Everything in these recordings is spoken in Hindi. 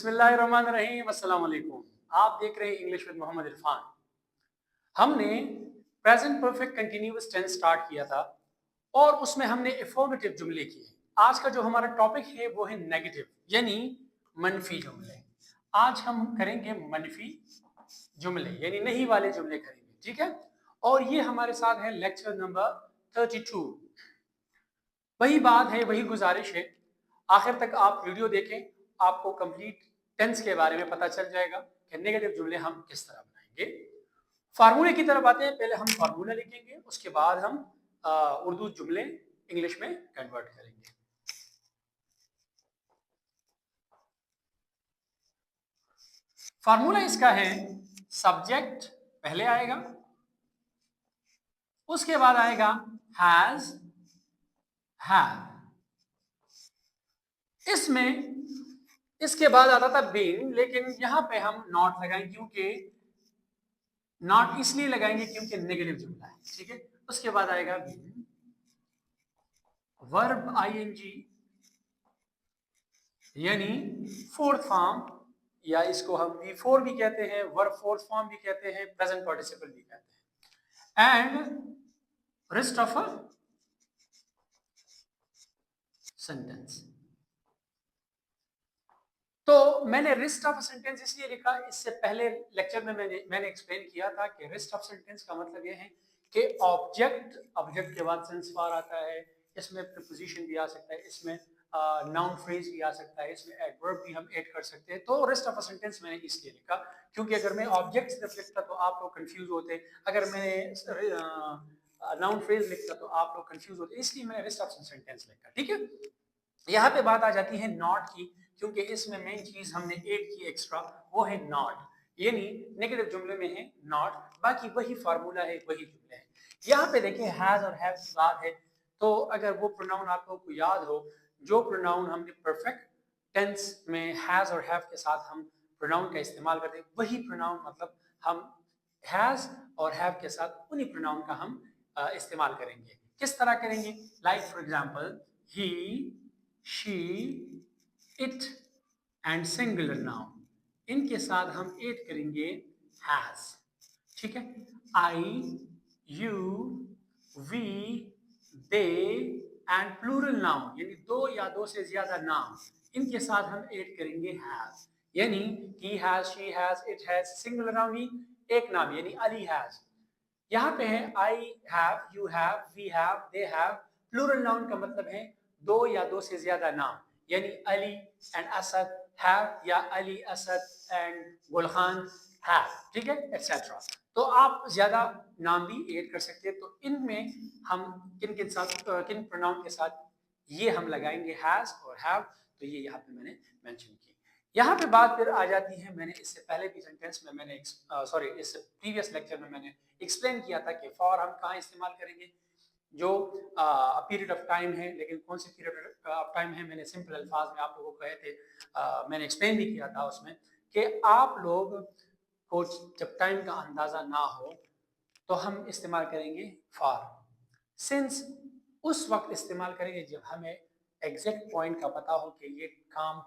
बिस्मिल्लाहिर्रहमानिर्रहीम, अस्सलाम वालेकुम। आप देख रहे हैं इंग्लिश विद मोहम्मद इरफान। हमने present perfect continuous tense start किया था और उसमें हमने अफर्मेटिव जुमले किए। आज का जो हमारा टॉपिक है वो है नेगेटिव यानी मनफी जुमले। आज हम करेंगे मनफी जुमले यानी नहीं वाले जुमले करेंगे, ठीक है। और ये हमारे साथ है लेक्चर नंबर 32। वही बात है, वही गुजारिश है, आखिर तक आप वीडियो देखें, आपको कंप्लीट टेंस के बारे में पता चल जाएगा कि नेगेटिव जुमले हम किस तरह बनाएंगे। फार्मूले की तरफ आते हैं। पहले हम फार्मूला लिखेंगे, उसके बाद हम उर्दू जुमले इंग्लिश में कन्वर्ट करेंगे। फार्मूला इसका है, सब्जेक्ट पहले आएगा, उसके बाद आएगा हैज, हैव। इसमें इसके बाद आता था बीन, लेकिन यहां पे हम नॉट लगाएंगे, क्योंकि नॉट इसलिए लगाएंगे क्योंकि नेगेटिव जुमला है, ठीक है। उसके बाद आएगा बीन, वर्ब आईएनजी यानी फोर्थ फॉर्म, या इसको हम V4 भी कहते हैं, वर्ब फोर्थ फॉर्म भी कहते हैं, प्रेजेंट पार्टिसिपल भी कहते हैं, and rest of a sentence. तो मैंने रेस्ट ऑफ सेंटेंस इसलिए लिखा, इससे पहले लेक्चर में मैंने एक्सप्लेन किया था कि रेस्ट ऑफ सेंटेंस का मतलब यह है कि ऑब्जेक्ट के बाद सेंस बार आता है, इसमें प्रीपोजिशन भी आ सकता है, इसमें नाउन फ्रेज भी आ सकता है, इसमें एडवर्ब भी हम ऐड कर सकते हैं। तो रेस्ट ऑफ सेंटेंस मैंने इसलिए लिखा क्योंकि अगर मैं ऑब्जेक्ट सिर्फ लिखता तो आप लोग कंफ्यूज होते, अगर मैंने नाउन फ्रेज लिखता तो आप लोग कंफ्यूज होते, इसलिए मैंने रेस्ट ऑफ सेंटेंस लिखा, ठीक है। यहाँ पे बात आ जाती है नॉट की, क्योंकि इसमें मेन चीज हमने ऐड की एक्स्ट्रा, वो है नॉट, यानी नेगेटिव जुमले में है नॉट, बाकी वही फार्मूला है, वही जुमले हैं। यहाँ पे देखिए हैज और हैव की बात है, तो अगर वो प्रोनाउन आप लोगों को याद हो, जो प्रोनाउन हमने परफेक्ट टेंस में हैज और हैव के साथ हम प्रोनाउन का इस्तेमाल करते हैं, वही प्रोनाउन मतलब हम हैज और हैव के साथ उन्हीं प्रोनाउन का हम इस्तेमाल करेंगे। किस तरह करेंगे? Like for example, he, she, it and singular noun, इनके साथ हम ऐड करेंगे हैज, ठीक है। I, you, we, they and plural noun यानी दो या दो से ज्यादा नाम, इनके साथ हम ऐड करेंगे हैज, यानी he has, she has, it has, singular noun ही एक नाम यानी अली हैज। यहाँ पे है I have, you have, we have, they have. Plural noun का मतलब है दो या दो से ज्यादा नाम, यानी अली एंड असद हैव, या अली, असद एंड गुलखान हैव, ठीक है, एटसेट्रा। तो आप ज्यादा नाम भी ऐड कर सकते हैं। तो इनमें हम किन के साथ, किन प्रोनाउन के साथ ये हम लगाएंगे हैज और हैव, तो ये यहाँ पे मैंने मेंशन की। यहाँ पे बात फिर आ जाती है, मैंने इससे पहले भी सेंटेंस में मैंने सॉरी इससे प्रीवियस लेक्चर में मैंने एक्सप्लेन किया था कि फॉर हम कहाँ इस्तेमाल करेंगे, जो पीरियड ऑफ टाइम है, लेकिन कौन से पीरियड ऑफ टाइम है मैंने सिंपल अल्फाज में आप लोगों को कहे थे, मैंने एक्सप्लेन भी किया था उसमें कि आप लोग को जब टाइम का अंदाजा ना हो तो हम इस्तेमाल करेंगे फॉर। सिंस उस वक्त इस्तेमाल करेंगे जब हमें एग्जैक्ट पॉइंट का पता हो कि ये काम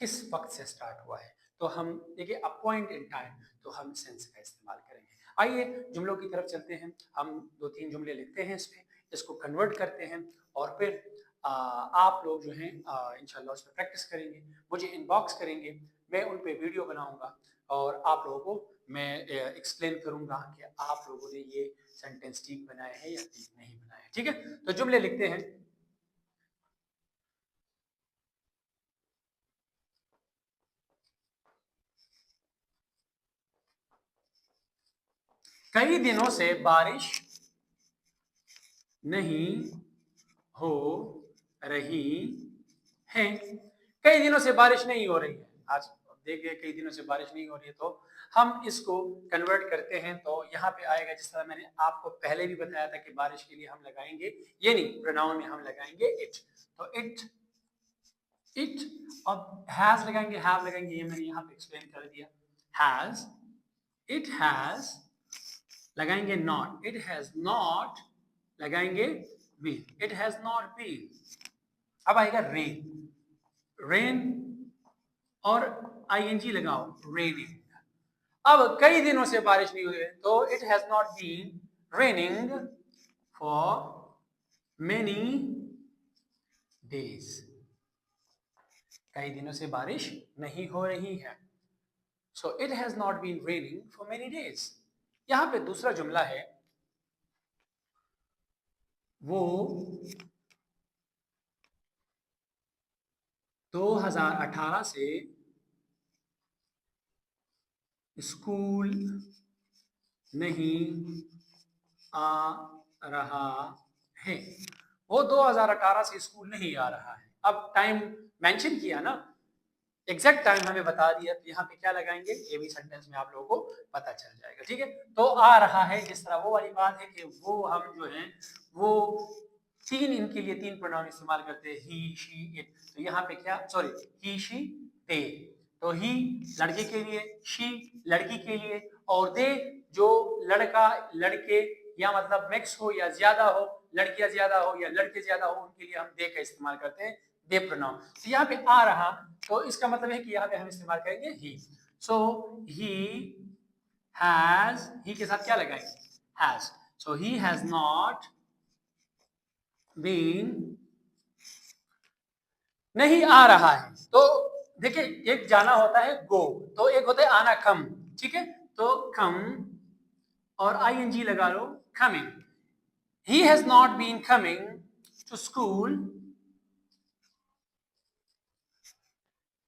किस वक्त से स्टार्ट हुआ है, तो हम देखिए अ पॉइंट इन टाइम, तो हम सेंस का इस्तेमाल करेंगे। आइए जुमलों की तरफ चलते हैं। हम दो तीन जुमले लिखते हैं, इस पे इसको कन्वर्ट करते हैं और फिर आप लोग जो हैं इंशाल्लाह उस पर प्रैक्टिस करेंगे, मुझे इनबॉक्स करेंगे, मैं उन पे वीडियो बनाऊंगा और आप लोगों को मैं एक्सप्लेन करूंगा कि आप लोगों ने ये सेंटेंस ठीक बनाए हैं या ठीक नहीं बनाए हैं, ठीक है। तो जुमले लिखते हैं। कई दिनों से बारिश नहीं हो रही है। कई दिनों से बारिश नहीं हो रही है, आज देखिए कई दिनों से बारिश नहीं हो रही है, तो हम इसको कन्वर्ट करते हैं। तो यहाँ पे आएगा, जिस तरह मैंने आपको पहले भी बताया था कि बारिश के लिए हम लगाएंगे, ये नहीं, प्रोनाउन में हम लगाएंगे इट। तो इट और हैज लगाएंगे, हैव लगाएंगे, ये मैंने यहाँ पे एक्सप्लेन कर दिया। हैज, इट हैज लगाएंगे नॉट, इट हैज नॉट लगाएंगे been, it has not been. अब आएगा रेन, रेन और आईएनजी लगाओ, रेनिंग। अब कई दिनों से बारिश नहीं हुई है, तो it has not been raining for many days. कई दिनों से बारिश नहीं हो रही है। So it has not been raining for many days. यहां पे दूसरा जुमला है, वो 2018 से स्कूल नहीं आ रहा है। वो 2018 से स्कूल नहीं आ रहा है। अब टाइम मेंशन किया ना, एग्जैक्ट टाइम हमें बता दिया, तो यहाँ पे क्या लगाएंगे, ये भी सेंटेंस में आप लोगों को पता चल जाएगा। ठीक है, तो आ रहा है, जिस तरह वो वाली बात है कि वो हम जो है वो इनके लिए तीन प्रोनाउन इस्तेमाल करते हैं, ही, शी, इट। तो यहाँ पे क्या, सॉरी, ही, शी, दे। तो ही लड़के के लिए, शी लड़की के लिए, और दे जो लड़का लड़के या मतलब मिक्स हो या ज्यादा हो, लड़कियां ज्यादा हो या लड़के ज्यादा हो, उनके लिए हम दे का इस्तेमाल करते हैं, दे प्रोनाउन। तो यहाँ पे आ रहा, तो इसका मतलब है कि यहाँ पे हम इस्तेमाल करेंगे ही। सो ही हैज, ही के साथ क्या लगाएंगे, has. So he has not been, नहीं आ रहा है। तो देखिए, एक जाना होता है गो, तो एक होता है आना, कम। ठीक है, तो कम और आईएनजी लगा लो, coming. He has not been coming to school.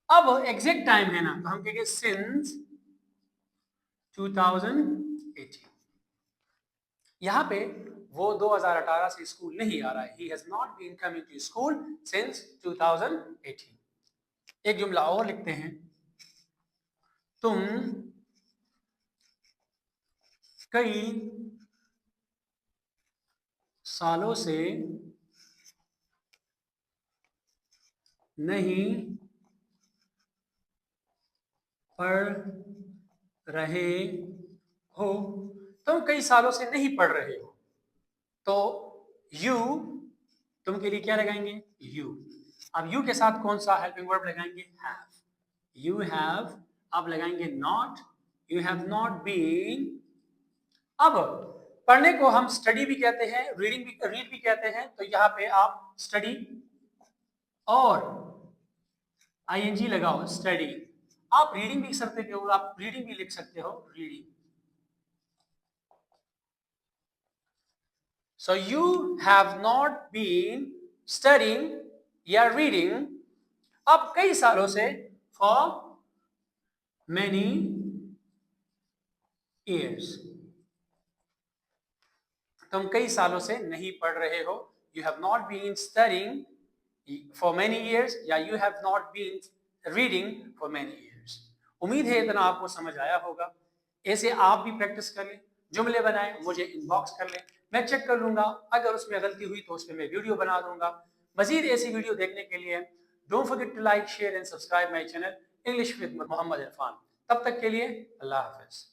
अब एग्जैक्ट टाइम है ना, तो हम कहेंगे सिंस 2018। यहां पे वो 2018 से स्कूल नहीं आ रहा है। He has not been coming to school since 2018। एक जुमला और लिखते हैं, तुम कई सालों से नहीं पढ़ रहे हो। तुम कई सालों से नहीं पढ़ रहे हो, तो यू, तुम के लिए क्या लगाएंगे, यू। अब यू के साथ कौन सा हेल्पिंग वर्ब लगाएंगे, हैव। यू हैव, अब लगाएंगे not, you have not been. अब पढ़ने को हम स्टडी भी कहते हैं, रीडिंग भी, रीड भी कहते हैं। तो यहाँ पे आप स्टडी और आईएनजी लगाओ, स्टडी। आप रीडिंग भी लिख सकते हो, आप रीडिंग भी लिख सकते हो, reading. So you have not been studying या reading अब कई सालों से, for many years। तुम कई सालों से नहीं पढ़ रहे हो, you have not been studying for many years या you have not been reading for many years। उम्मीद है इतना आपको समझ आया होगा। ऐसे आप भी प्रैक्टिस कर लें, जुमले बनाएं, मुझे इनबॉक्स कर लें, मैं चेक कर लूंगा। अगर उसमें गलती हुई तो उसमें मैं वीडियो बना दूंगा। मजीद ऐसी वीडियो देखने के लिए don't forget to like, share and subscribe my channel English with Mohammad Irfan. तब तक के लिए अल्लाह हाफिज।